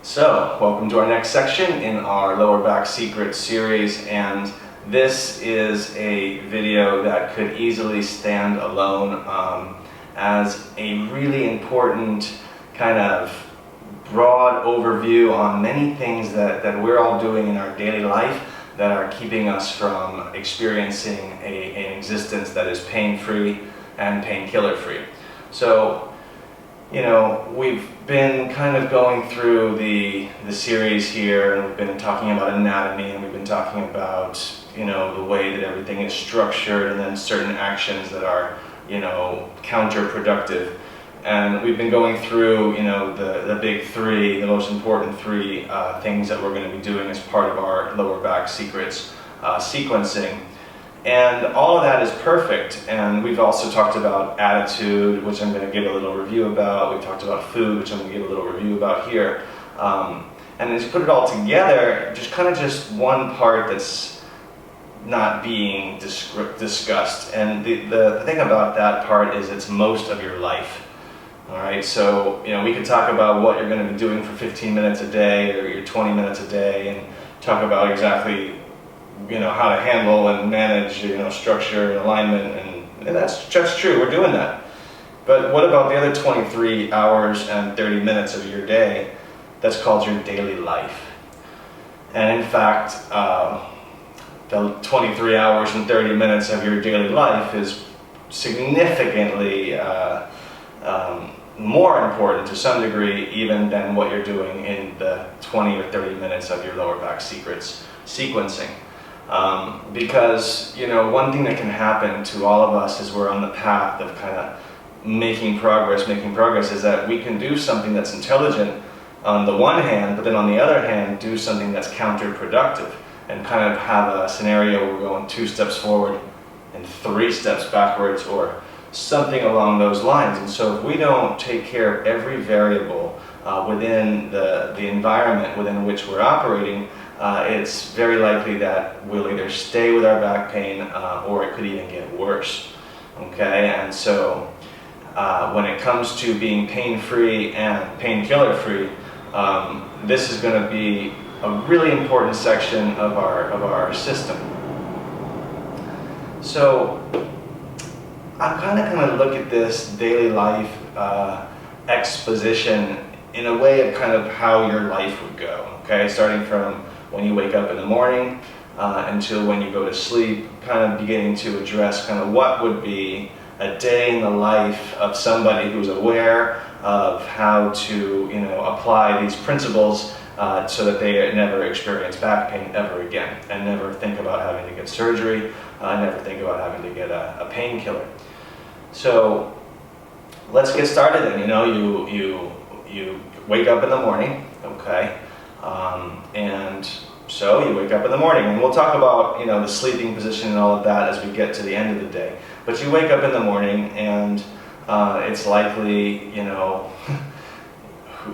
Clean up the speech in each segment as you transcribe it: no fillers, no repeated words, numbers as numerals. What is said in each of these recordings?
So, welcome to our next section in our lower back secret series, and this is a video that could easily stand alone as a really important kind of broad overview on many things that we're all doing in our daily life that are keeping us from experiencing an existence that is pain-free and painkiller-free. So, you know, we've been kind of going through the series here, and we've been talking about anatomy, and we've been talking about, you know, the way that everything is structured, and then certain actions that are, you know, counterproductive. And we've been going through, you know, the big three, the most important three things that we're going to be doing as part of our lower back secrets sequencing. And all of that is perfect. And we've also talked about attitude, which I'm going to give a little review about. We've talked about food, which I'm going to give a little review about here. And as you put it all together, just kind of just one part that's not being discussed. And the thing about that part is it's most of your life. All right, so, you know, we could talk about what you're going to be doing for 15 minutes a day or your 20 minutes a day, and talk about exactly, you know, how to handle and manage, you know, structure and alignment, and that's just true, we're doing that. But what about the other 23 hours and 30 minutes of your day that's called your daily life? And in fact, the 23 hours and 30 minutes of your daily life is significantly more important to some degree even than what you're doing in the 20 or 30 minutes of your lower back secrets sequencing. Because, you know, one thing that can happen to all of us as we're on the path of kind of making progress is that we can do something that's intelligent on the one hand, but then on the other hand do something that's counterproductive, and kind of have a scenario where we're going 2 steps forward and 3 steps backwards, or something along those lines. And so if we don't take care of every variable within the environment within which we're operating, it's very likely that we'll either stay with our back pain or it could even get worse. Okay, and so when it comes to being pain-free and painkiller-free, this is going to be a really important section of our system. So I'm kind of look at this daily life exposition in a way of kind of how your life would go. Okay, starting from when you wake up in the morning until when you go to sleep, kind of beginning to address kind of what would be a day in the life of somebody who's aware of how to, you know, apply these principles so that they never experience back pain ever again, and never think about having to get surgery, never think about having to get a painkiller. So let's get started then. You know, you wake up in the morning, okay, and so you wake up in the morning, and we'll talk about, you know, the sleeping position and all of that as we get to the end of the day. But you wake up in the morning, and it's likely, you know,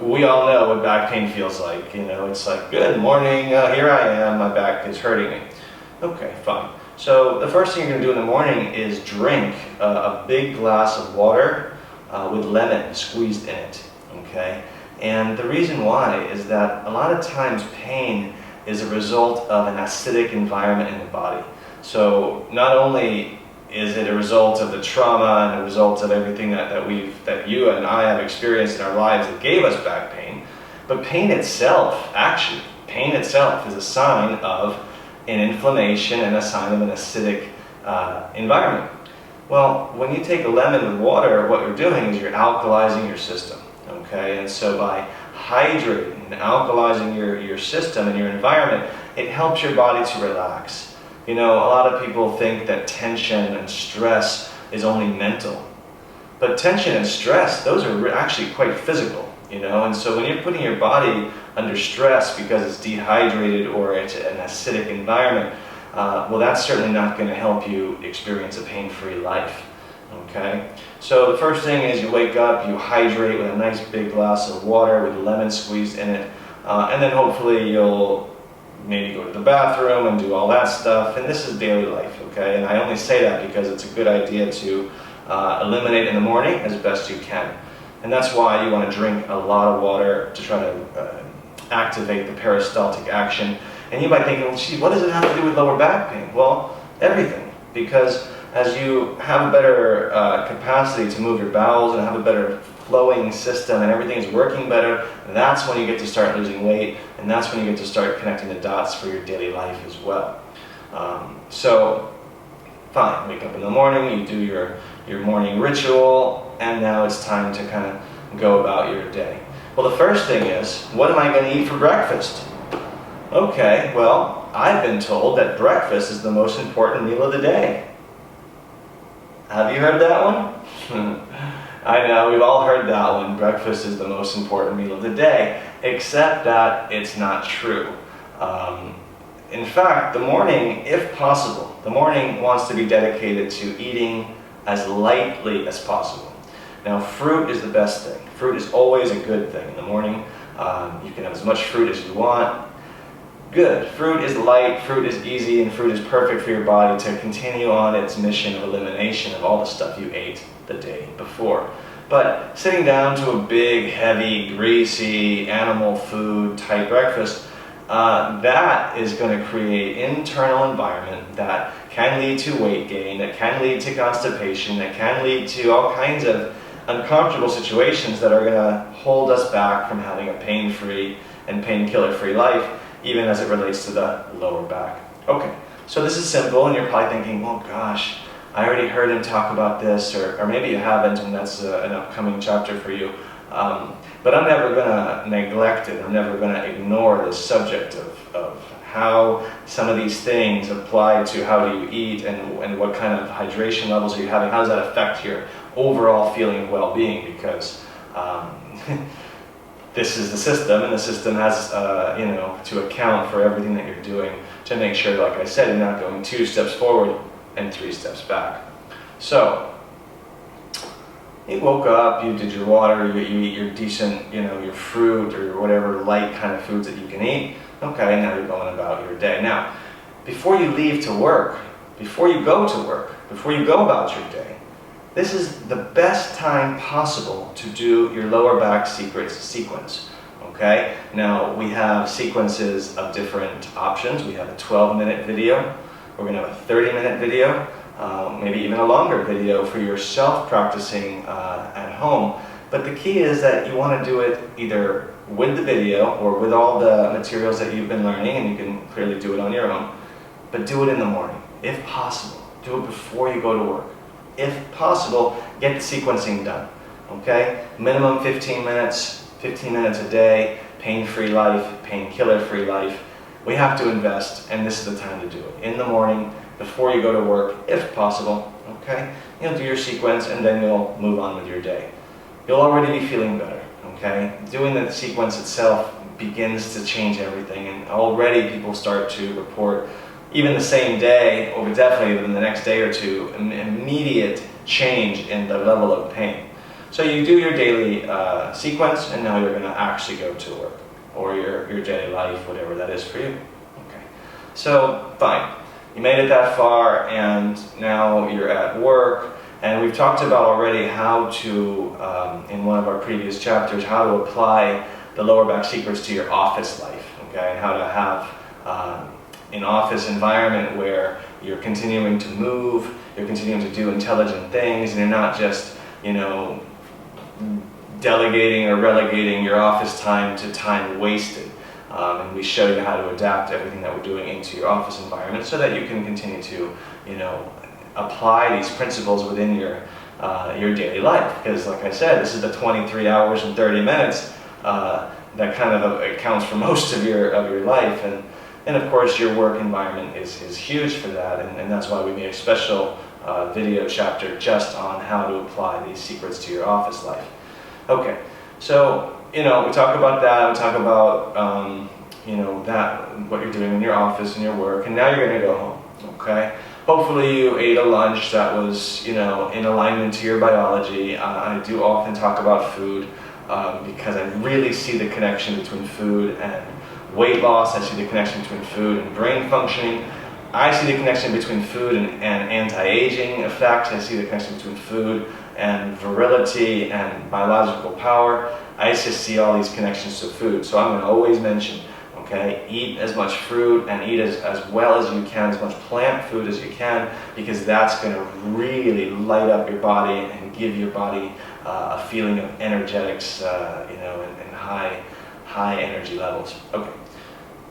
we all know what back pain feels like. You know, it's like, good morning, here I am, my back is hurting me. Okay, fine. So the first thing you're going to do in the morning is drink a big glass of water with lemon squeezed in it, okay? And the reason why is that a lot of times pain is a result of an acidic environment in the body. So not only is it a result of the trauma and a result of everything that you and I have experienced in our lives that gave us back pain, but pain itself is a sign of an inflammation and a sign of an acidic environment. Well, when you take a lemon with water, what you're doing is you're alkalizing your system, okay? And so by hydrating and alkalizing your system and your environment, it helps your body to relax. You know, a lot of people think that tension and stress is only mental. But tension and stress, those are actually quite physical, you know? And so when you're putting your body under stress because it's dehydrated or it's an acidic environment, well, that's certainly not going to help you experience a pain-free life, okay? So the first thing is you wake up, you hydrate with a nice big glass of water with lemon squeezed in it, and then hopefully you'll maybe go to the bathroom and do all that stuff, and this is daily life, okay? And I only say that because it's a good idea to eliminate in the morning as best you can. And that's why you want to drink a lot of water to try to activate the peristaltic action. And you might think, well, gee, what does it have to do with lower back pain? Well, everything. Because as you have a better capacity to move your bowels and have a better flowing system and everything is working better, that's when you get to start losing weight, and that's when you get to start connecting the dots for your daily life as well. So, fine, wake up in the morning, you do your morning ritual, and now it's time to kind of go about your day. Well, the first thing is, what am I going to eat for breakfast? Okay, well, I've been told that breakfast is the most important meal of the day. Have you heard that one? I know, we've all heard that one. Breakfast is the most important meal of the day, except that it's not true. In fact, the morning, if possible, the morning wants to be dedicated to eating as lightly as possible. Now, fruit is the best thing. Fruit is always a good thing in the morning. You can have as much fruit as you want. Good. Fruit is light, fruit is easy, and fruit is perfect for your body to continue on its mission of elimination of all the stuff you ate the day before. But sitting down to a big, heavy, greasy, animal food type breakfast, that is going to create internal environment that can lead to weight gain, that can lead to constipation, that can lead to all kinds of uncomfortable situations that are going to hold us back from having a pain-free and painkiller-free life, even as it relates to the lower back. Okay, so this is simple, and you're probably thinking, oh gosh, I already heard him talk about this, or maybe you haven't, and that's an upcoming chapter for you. But I'm never going to neglect it. I'm never going to ignore the subject of how some of these things apply to how do you eat and what kind of hydration levels are you having. How does that affect your overall feeling of well-being? Because this is the system, and the system has to account for everything that you're doing to make sure, like I said, you're not going 2 steps forward and 3 steps back. So, you woke up, you did your water, you eat your decent, your fruit or whatever light kind of foods that you can eat. Okay, now you're going about your day. Now, before you leave to work, before you go to work, before you go about your day, this is the best time possible to do your lower back secrets sequence. Okay? Now, we have sequences of different options. We have a 12-minute video. We're going to have a 30-minute video. Maybe even a longer video for yourself practicing at home. But the key is that you want to do it either with the video or with all the materials that you've been learning, and you can clearly do it on your own. But do it in the morning, if possible. Do it before you go to work. If possible, get the sequencing done. Okay? Minimum 15 minutes a day, pain-free life, painkiller-free life. We have to invest, and this is the time to do it. In the morning, before you go to work, if possible, okay? You'll do your sequence, and then you'll move on with your day. You'll already be feeling better, okay? Doing the sequence itself begins to change everything, and already people start to report, even the same day, or definitely within the next day or two, an immediate change in the level of pain. So you do your daily sequence, and now you're going to actually go to work, or your daily life, whatever that is for you. Okay. So, fine. You made it that far, and now you're at work, and we've talked about already how to, in one of our previous chapters, how to apply the lower back secrets to your office life, okay, and how to have an office environment where you're continuing to move, you're continuing to do intelligent things, and you're not just, delegating or relegating your office time to time wasted. And we show you how to adapt everything that we're doing into your office environment so that you can continue to, apply these principles within your daily life. Because, like I said, this is the 23 hours and 30 minutes that kind of accounts for most of your life. And of course, your work environment is huge for that, and that's why we made a special video chapter just on how to apply these secrets to your office life. Okay, so we talk about that, we talk about what you're doing in your office and your work, and now you're going to go home. Okay, hopefully you ate a lunch that was in alignment to your biology. I do often talk about food because I really see the connection between food and weight loss. I see the connection between food and brain functioning. I see the connection between food and anti-aging effects. I see the connection between food and virility and biological power. I just see all these connections to food. So I'm going to always mention, okay, eat as much fruit and eat as well as you can, as much plant food as you can, because that's going to really light up your body and give your body a feeling of energetics, you know, and high energy levels. Okay,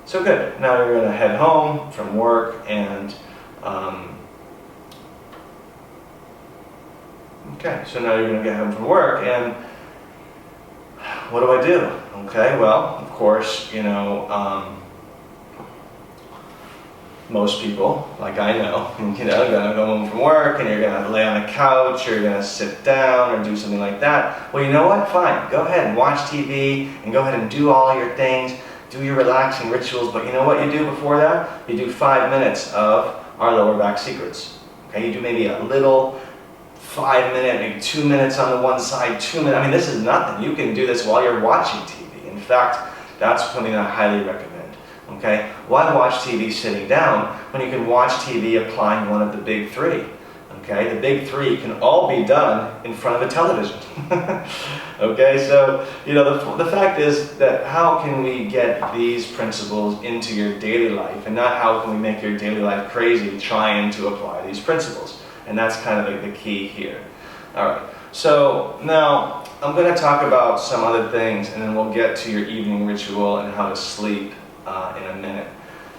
so good. Now you're going to head home from work, and okay, so now you're going to get home from work, and what do I do? Okay, well, of course, you know, most people, like I know, you know, you're going to go home from work and you're going to lay on a couch, or you're going to sit down or do something like that. Well, you know what? Fine. Go ahead and watch TV and go ahead and do all your things, do your relaxing rituals, but you know what you do before that? You do 5 minutes of our lower back secrets. Okay, you do maybe a little 5 minute, maybe 2 minutes on the one side, 2 minutes. I mean, this is nothing. You can do this while you're watching TV. In fact, that's something that I highly recommend. Okay? Why watch TV sitting down when you can watch TV applying one of the big three? Okay? The big three can all be done in front of a television. Okay? So, you know, the fact is that how can we get these principles into your daily life, and not how can we make your daily life crazy trying to apply these principles? And that's kind of the key here. All right. So now I'm going to talk about some other things, and then we'll get to your evening ritual and how to sleep in a minute.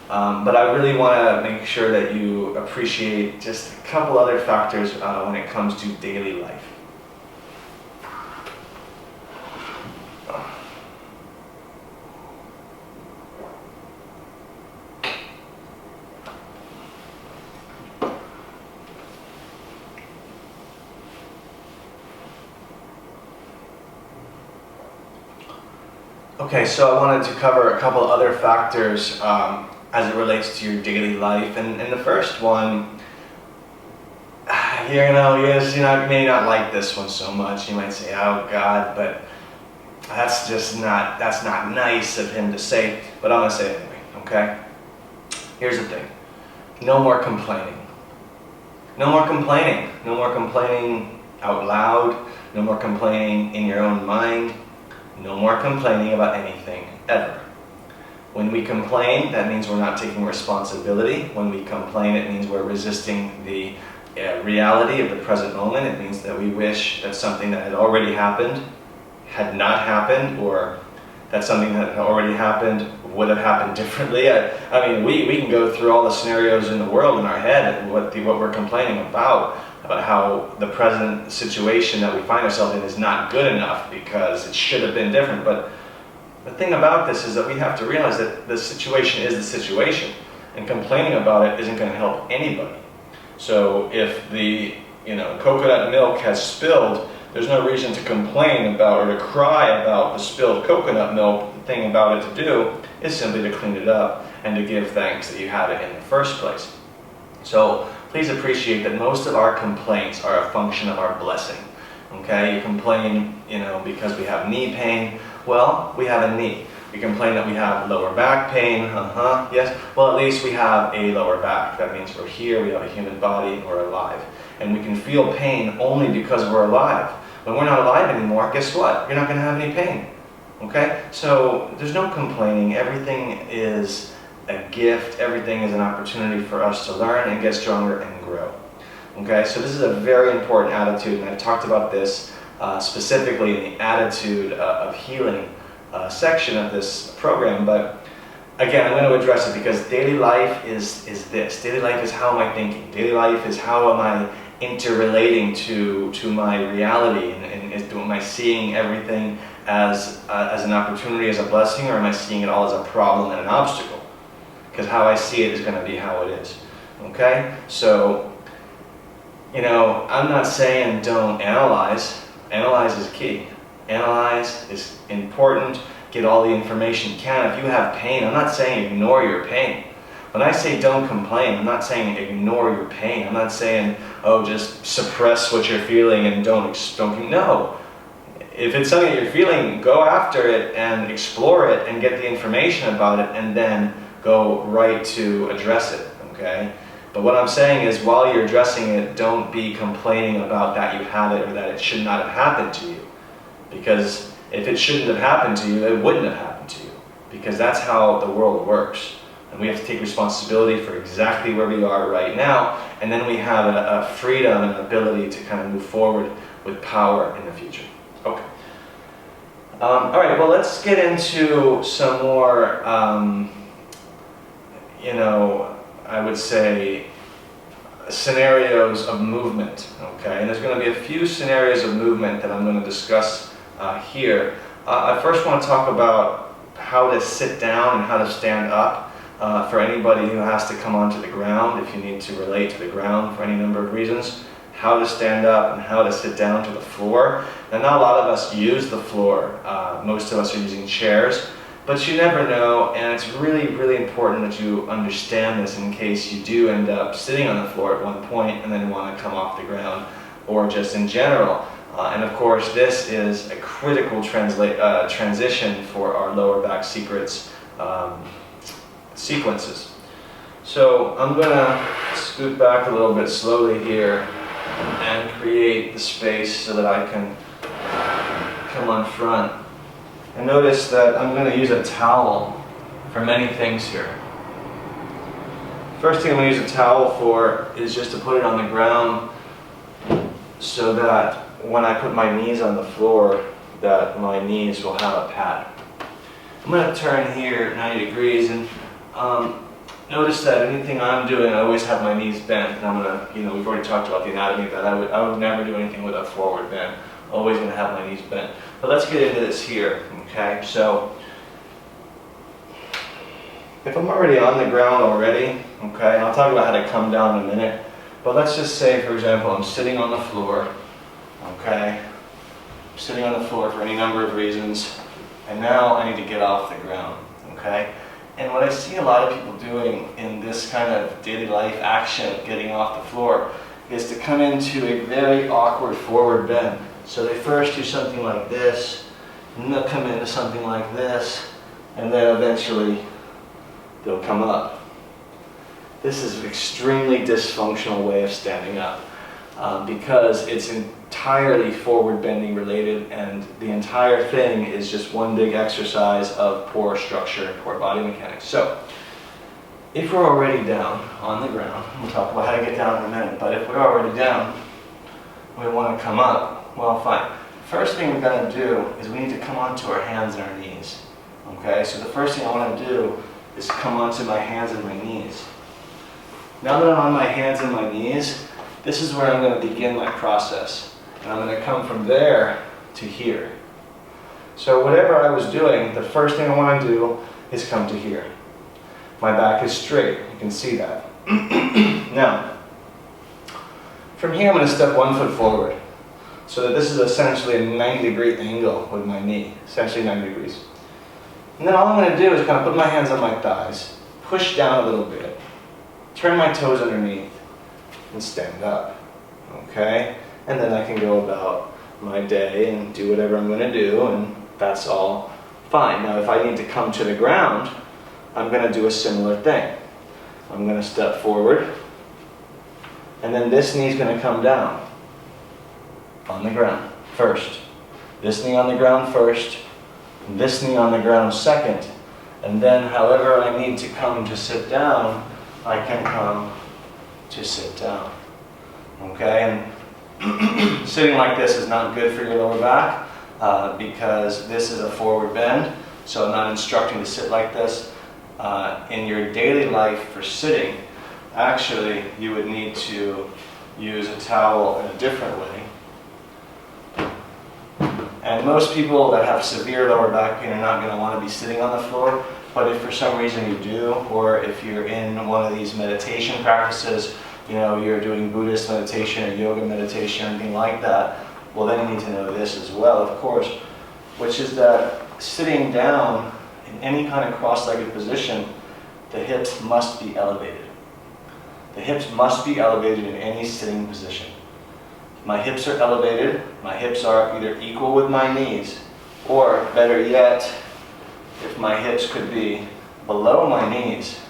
But I really want to make sure that you appreciate just a couple other factors when it comes to daily life. Okay, so I wanted to cover a couple other factors as it relates to your daily life, and the first one, you may not like this one so much. You might say, "Oh God," but that's not nice of him to say. But I'm gonna say it anyway. Okay. Here's the thing: no more complaining. No more complaining. No more complaining out loud. No more complaining in your own mind. No more complaining about anything, ever. When we complain, that means we're not taking responsibility. When we complain, it means we're resisting the reality of the present moment. It means that we wish that something that had already happened had not happened, or that something that had already happened would have happened differently. I mean, we can go through all the scenarios in the world in our head and what we're complaining about how the present situation that we find ourselves in is not good enough because it should have been different. But the thing about this is that we have to realize that the situation is the situation, and complaining about it isn't going to help anybody. So if the coconut milk has spilled, there's no reason to complain about or to cry about the spilled coconut milk. The thing about it to do is simply to clean it up and to give thanks that you had it in the first place. So please appreciate that most of our complaints are a function of our blessing. Okay, you complain, because we have knee pain. Well, we have a knee. We complain that we have lower back pain. Yes. Well, at least we have a lower back. That means we're here. We have a human body. And we're alive, and we can feel pain only because we're alive. When we're not alive anymore, guess what? You're not going to have any pain. Okay. So there's no complaining. Everything is a gift. Everything is an opportunity for us to learn and get stronger and grow. Okay, so this is a very important attitude, and I've talked about this specifically in the attitude of healing section of this program. But again, I'm going to address it because daily life is this. Daily life is how am I thinking? Daily life is how am I interrelating to my reality, and am I seeing everything as an opportunity, as a blessing, or am I seeing it all as a problem and an obstacle? Because how I see it is going to be how it is. Okay? So, I'm not saying don't analyze. Analyze is key. Analyze is important. Get all the information you can. If you have pain, I'm not saying ignore your pain. When I say don't complain, I'm not saying ignore your pain. I'm not saying, just suppress what you're feeling and don't. No. If it's something that you're feeling, go after it and explore it and get the information about it, and then go right to address it, okay? But what I'm saying is, while you're addressing it, don't be complaining about that you have it or that it should not have happened to you. Because if it shouldn't have happened to you, it wouldn't have happened to you. Because that's how the world works. And we have to take responsibility for exactly where we are right now, and then we have a freedom and an ability to kind of move forward with power in the future. Okay. All right, well, let's get into some more, I would say, scenarios of movement, okay? And there's going to be a few scenarios of movement that I'm going to discuss here. I first want to talk about how to sit down and how to stand up for anybody who has to come onto the ground, if you need to relate to the ground for any number of reasons. How to stand up and how to sit down to the floor. Now, not a lot of us use the floor. Most of us are using chairs. But you never know, and it's really, really important that you understand this in case you do end up sitting on the floor at one point and then want to come off the ground, or just in general. And of course, this is a critical transition for our lower back secrets sequences. So I'm going to scoot back a little bit slowly here and create the space so that I can come on front. And notice that I'm going to use a towel for many things here. First thing I'm going to use a towel for is just to put it on the ground so that when I put my knees on the floor, that my knees will have a pad. I'm going to turn here 90 degrees and notice that anything I'm doing, I always have my knees bent. And I'm going to, we've already talked about the anatomy of that. I would never do anything with a forward bend. Always going to have my knees bent. But let's get into this here, okay? So, if I'm already on the ground already, okay, and I'll talk about how to come down in a minute, but let's just say, for example, I'm sitting on the floor, okay? I'm sitting on the floor for any number of reasons, and now I need to get off the ground, okay? And what I see a lot of people doing in this kind of daily life action, getting off the floor, is to come into a very awkward forward bend. So they first do something like this, and they'll come into something like this, and then eventually they'll come up. This is an extremely dysfunctional way of standing up because it's entirely forward bending related, and the entire thing is just one big exercise of poor structure and poor body mechanics. So if we're already down on the ground, we'll talk about how to get down in a minute, but if we're already down, we want to come up. Well, fine. First thing we're going to do is we need to come onto our hands and our knees. Okay, so the first thing I want to do is come onto my hands and my knees. Now that I'm on my hands and my knees, this is where I'm going to begin my process. And I'm going to come from there to here. So whatever I was doing, the first thing I want to do is come to here. My back is straight. You can see that. Now, from here I'm going to step 1 foot forward. So that this is essentially a 90-degree angle with my knee, essentially 90 degrees. And then all I'm going to do is kind of put my hands on my thighs, push down a little bit, turn my toes underneath, and stand up, okay? And then I can go about my day and do whatever I'm going to do, and that's all fine. Now if I need to come to the ground, I'm going to do a similar thing. I'm going to step forward, and then this knee's going to come down. On the ground first. This knee on the ground first, this knee on the ground second, and then however I need to come to sit down, I can come to sit down. Okay, and sitting like this is not good for your lower back because this is a forward bend, so I'm not instructing to sit like this. In your daily life for sitting, actually you would need to use a towel in a different way. And most people that have severe lower back pain are not going to want to be sitting on the floor, but if for some reason you do, or if you're in one of these meditation practices, you're doing Buddhist meditation or yoga meditation or anything like that, well then you need to know this as well, of course, which is that sitting down in any kind of cross-legged position, the hips must be elevated. The hips must be elevated in any sitting position. My hips are elevated, my hips are either equal with my knees, or better yet, if my hips could be below my knees,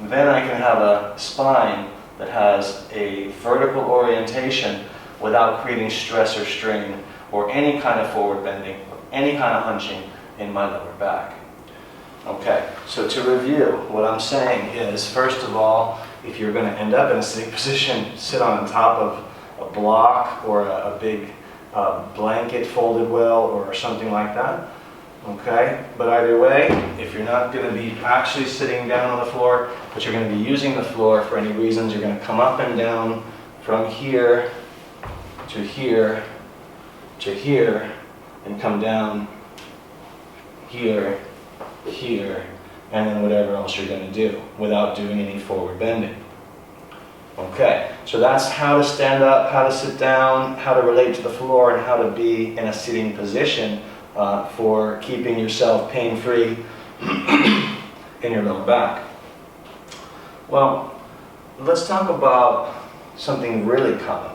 then I can have a spine that has a vertical orientation without creating stress or strain or any kind of forward bending or any kind of hunching in my lower back. Okay, so to review, what I'm saying is, first of all, if you're going to end up in a sitting position, sit on top of a block or a big blanket folded well or something like that. Okay, but either way, if you're not going to be actually sitting down on the floor, but you're going to be using the floor for any reasons, you're going to come up and down from here to here to here and come down here, here, and then whatever else you're going to do without doing any forward bending. Okay, so that's how to stand up, how to sit down, how to relate to the floor, and how to be in a sitting position for keeping yourself pain-free in your lower back. Well, let's talk about something really common,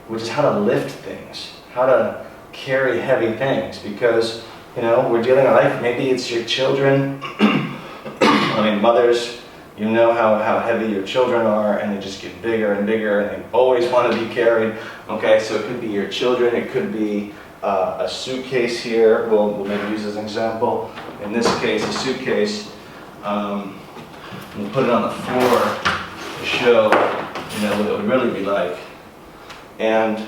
which is how to lift things, how to carry heavy things, because, you know, we're dealing with life. Maybe it's your children. I mean, mothers, you know how heavy your children are, and they just get bigger and bigger, and they always want to be carried. Okay, so it could be your children, it could be a suitcase here. We'll maybe use as an example. In this case, a suitcase. We'll put it on the floor to show, you know, what it would really be like. And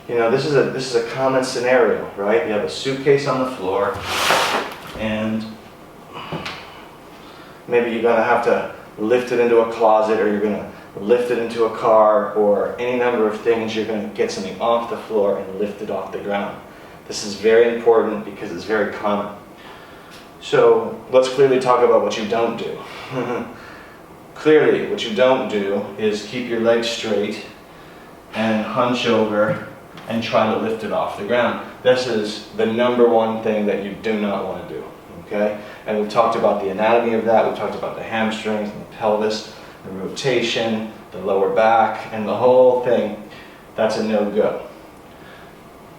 you know, this is a common scenario, right? You have a suitcase on the floor, and maybe you're going to have to lift it into a closet, or you're going to lift it into a car, or any number of things. You're going to get something off the floor and lift it off the ground. This is very important because it's very common. So let's clearly talk about what you don't do. Clearly, what you don't do is keep your legs straight and hunch over and try to lift it off the ground. This is the number one thing that you do not want to do. Okay? And we've talked about the anatomy of that. We've talked about the hamstrings and the pelvis, the rotation, the lower back, and the whole thing. That's a no-go.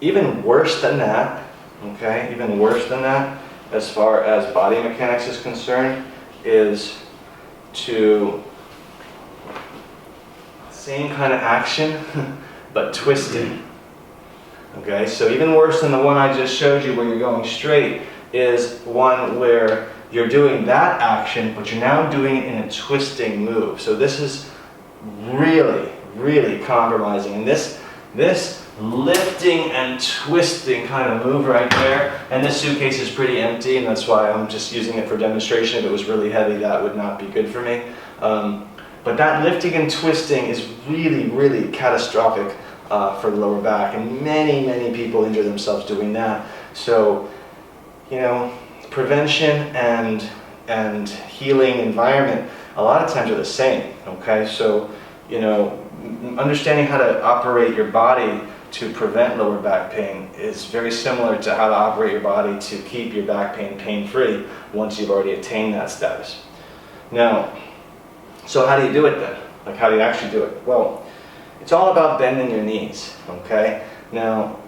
Even worse than that, okay, even worse than that, as far as body mechanics is concerned, is to same kind of action, but twisting. Okay, so even worse than the one I just showed you where you're going straight is one where you're doing that action, but you're now doing it in a twisting move. So this is really, really compromising. And this lifting and twisting kind of move right there, and this suitcase is pretty empty, and that's why I'm just using it for demonstration. If it was really heavy, that would not be good for me. But that lifting and twisting is really, really catastrophic for the lower back, and many, many people injure themselves doing that. So, you know, prevention and healing environment a lot of times are the same. Okay, so, you know, understanding how to operate your body to prevent lower back pain is very similar to how to operate your body to keep your back pain pain-free once you've already attained that status. Now, so how do you do it then? Like, how do you actually do it? Well, it's all about bending your knees, okay? Now,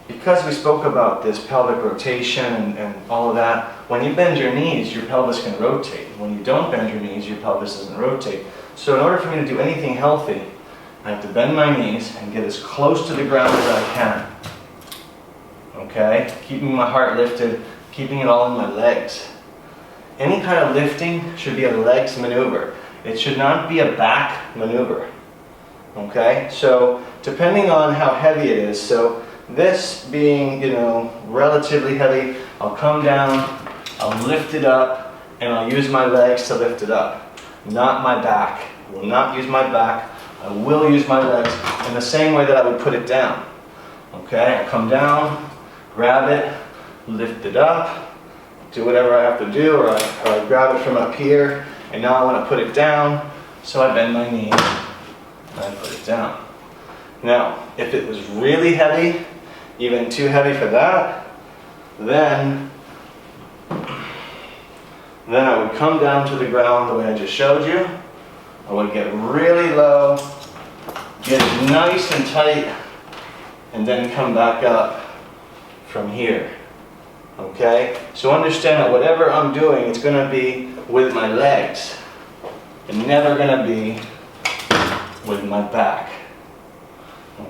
because we spoke about this pelvic rotation and all of that, when you bend your knees, your pelvis can rotate. When you don't bend your knees, your pelvis doesn't rotate. So in order for me to do anything healthy, I have to bend my knees and get as close to the ground as I can. Okay? Keeping my heart lifted, keeping it all in my legs. Any kind of lifting should be a legs maneuver. It should not be a back maneuver. Okay? So, depending on how heavy it is, so this being, you know, relatively heavy, I'll come down, I'll lift it up, and I'll use my legs to lift it up. Not my back. I will not use my back. I will use my legs in the same way that I would put it down. Okay, I come down, grab it, lift it up, do whatever I have to do, or I grab it from up here, and now I want to put it down, so I bend my knee, and I put it down. Now, if it was really heavy, even too heavy for that, then I would come down to the ground the way I just showed you. I would get really low, get it nice and tight, and then come back up from here. Okay? So understand that whatever I'm doing, it's going to be with my legs. It's never going to be with my back.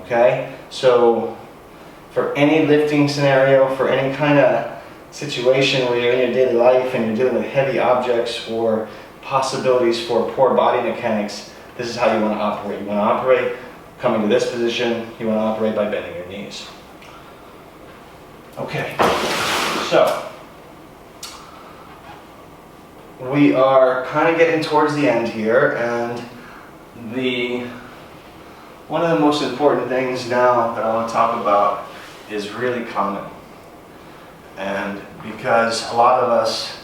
Okay? So for any lifting scenario, for any kind of situation where you're in your daily life and you're dealing with heavy objects or possibilities for poor body mechanics, this is how you want to operate. You want to operate coming to this position. You want to operate by bending your knees. Okay, so we are kind of getting towards the end here, and one of the most important things now that I want to talk about is really common. And because a lot of us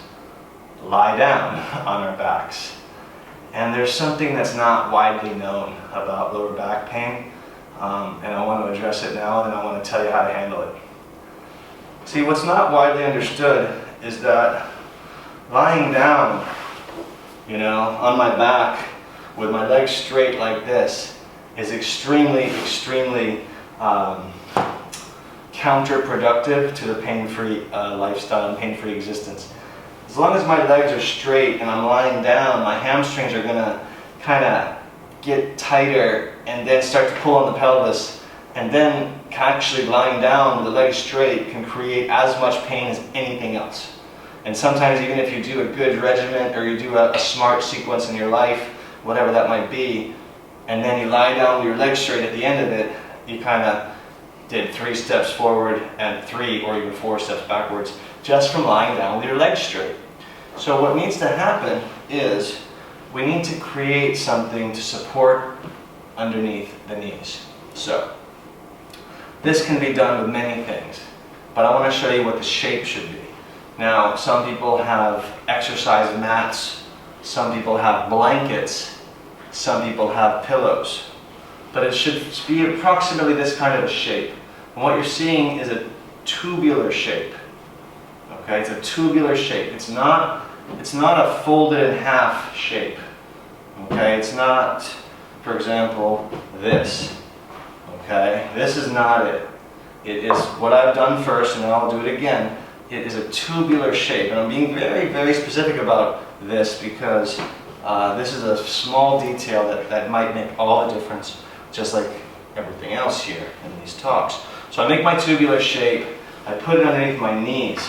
lie down on our backs, and there's something that's not widely known about lower back pain, and I want to address it now, and I want to tell you how to handle it. See, what's not widely understood is that lying down, on my back with my legs straight like this is extremely counterproductive to the pain-free lifestyle and pain-free existence. As long as my legs are straight and I'm lying down, my hamstrings are going to kind of get tighter and then start to pull on the pelvis, and then actually lying down with the legs straight can create as much pain as anything else. And sometimes even if you do a good regimen or you do a smart sequence in your life, whatever that might be, and then you lie down with your legs straight at the end of it, you kind of did 3 steps forward and 3 or even 4 steps backwards just from lying down with your legs straight. So what needs to happen is we need to create something to support underneath the knees. So this can be done with many things, but I want to show you what the shape should be. Now, some people have exercise mats, some people have blankets, some people have pillows, but it should be approximately this kind of a shape. And what you're seeing is a tubular shape. Okay, it's a tubular shape. It's not a folded in half shape. Okay, it's not, for example, this. Okay, this is not it. It is what I've done first, and then I'll do it again. It is a tubular shape, and I'm being very, very specific about this because this is a small detail that might make all the difference, just like everything else here in these talks. So I make my tubular shape, I put it underneath my knees.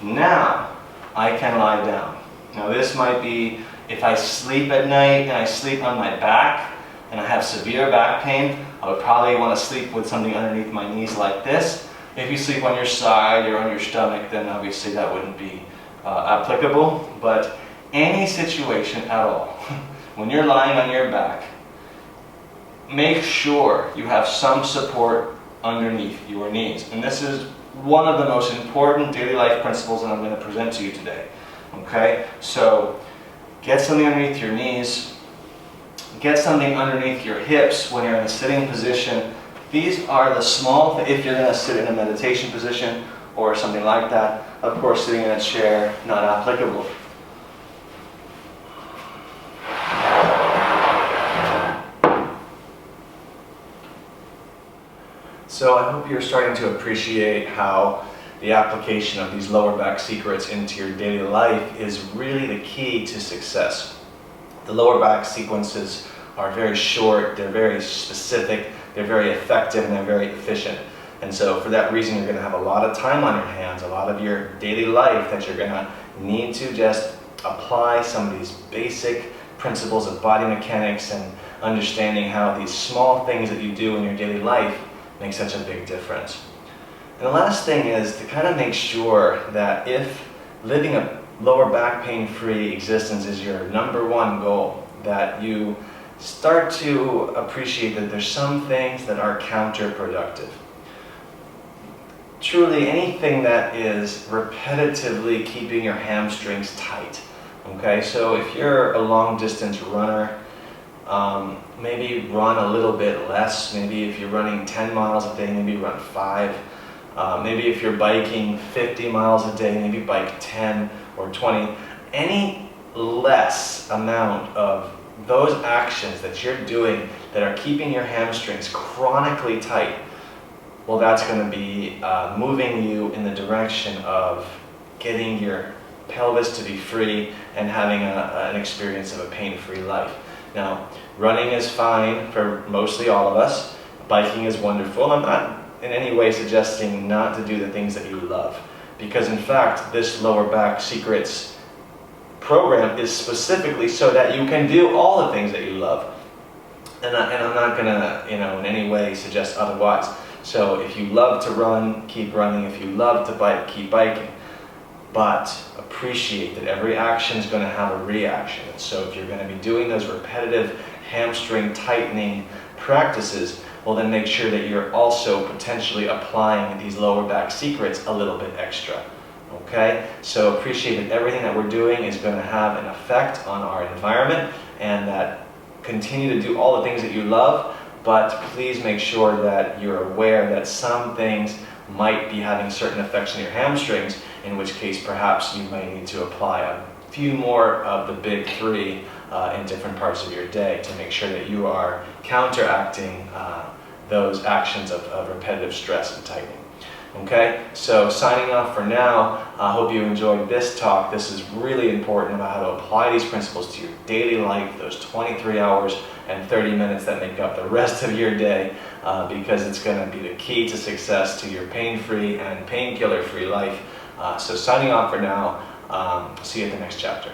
Now I can lie down. Now this might be if I sleep at night and I sleep on my back and I have severe back pain, I would probably want to sleep with something underneath my knees like this. If you sleep on your side or on your stomach, then obviously that wouldn't be applicable. But any situation at all, when you're lying on your back, make sure you have some support underneath your knees. And this is one of the most important daily life principles that I'm going to present to you today. Okay? So get something underneath your knees. Get something underneath your hips when you're in a sitting position. These are the small, if you're going to sit in a meditation position or something like that. Of course, sitting in a chair, not applicable. So I hope you're starting to appreciate how the application of these lower back secrets into your daily life is really the key to success. The lower back sequences are very short, they're very specific, they're very effective, and they're very efficient. And so for that reason, you're going to have a lot of time on your hands, a lot of your daily life that you're going to need to just apply some of these basic principles of body mechanics and understanding how these small things that you do in your daily life make such a big difference. And the last thing is to kind of make sure that if living a lower back pain-free existence is your #1 goal, that you start to appreciate that there's some things that are counterproductive. Truly, anything that is repetitively keeping your hamstrings tight. Okay, so if you're a long distance runner, maybe run a little bit less. Maybe if you're running 10 miles a day, maybe run 5. Maybe if you're biking 50 miles a day, maybe bike 10 or 20. Any less amount of those actions that you're doing that are keeping your hamstrings chronically tight, well, that's going to be moving you in the direction of getting your pelvis to be free and having an experience of a pain-free life. Now, running is fine for mostly all of us. Biking is wonderful. I'm not in any way suggesting not to do the things that you love, because in fact, this lower back secrets program is specifically so that you can do all the things that you love. And I'm not gonna, in any way suggest otherwise. So if you love to run, keep running. If you love to bike, keep biking. But appreciate that every action is gonna have a reaction. And so if you're gonna be doing those repetitive hamstring tightening practices, well then make sure that you're also potentially applying these lower back secrets a little bit extra. Okay? So appreciate that everything that we're doing is gonna have an effect on our environment, and that continue to do all the things that you love, but please make sure that you're aware that some things might be having certain effects on your hamstrings, in which case perhaps you might need to apply a few more of the big three in different parts of your day to make sure that you are counteracting those actions of repetitive stress and tightening. Okay, so signing off for now. I hope you enjoyed this talk. This is really important about how to apply these principles to your daily life, those 23 hours and 30 minutes that make up the rest of your day, because it's going to be the key to success to your pain-free and painkiller-free life. So signing off for now. See you at the next chapter.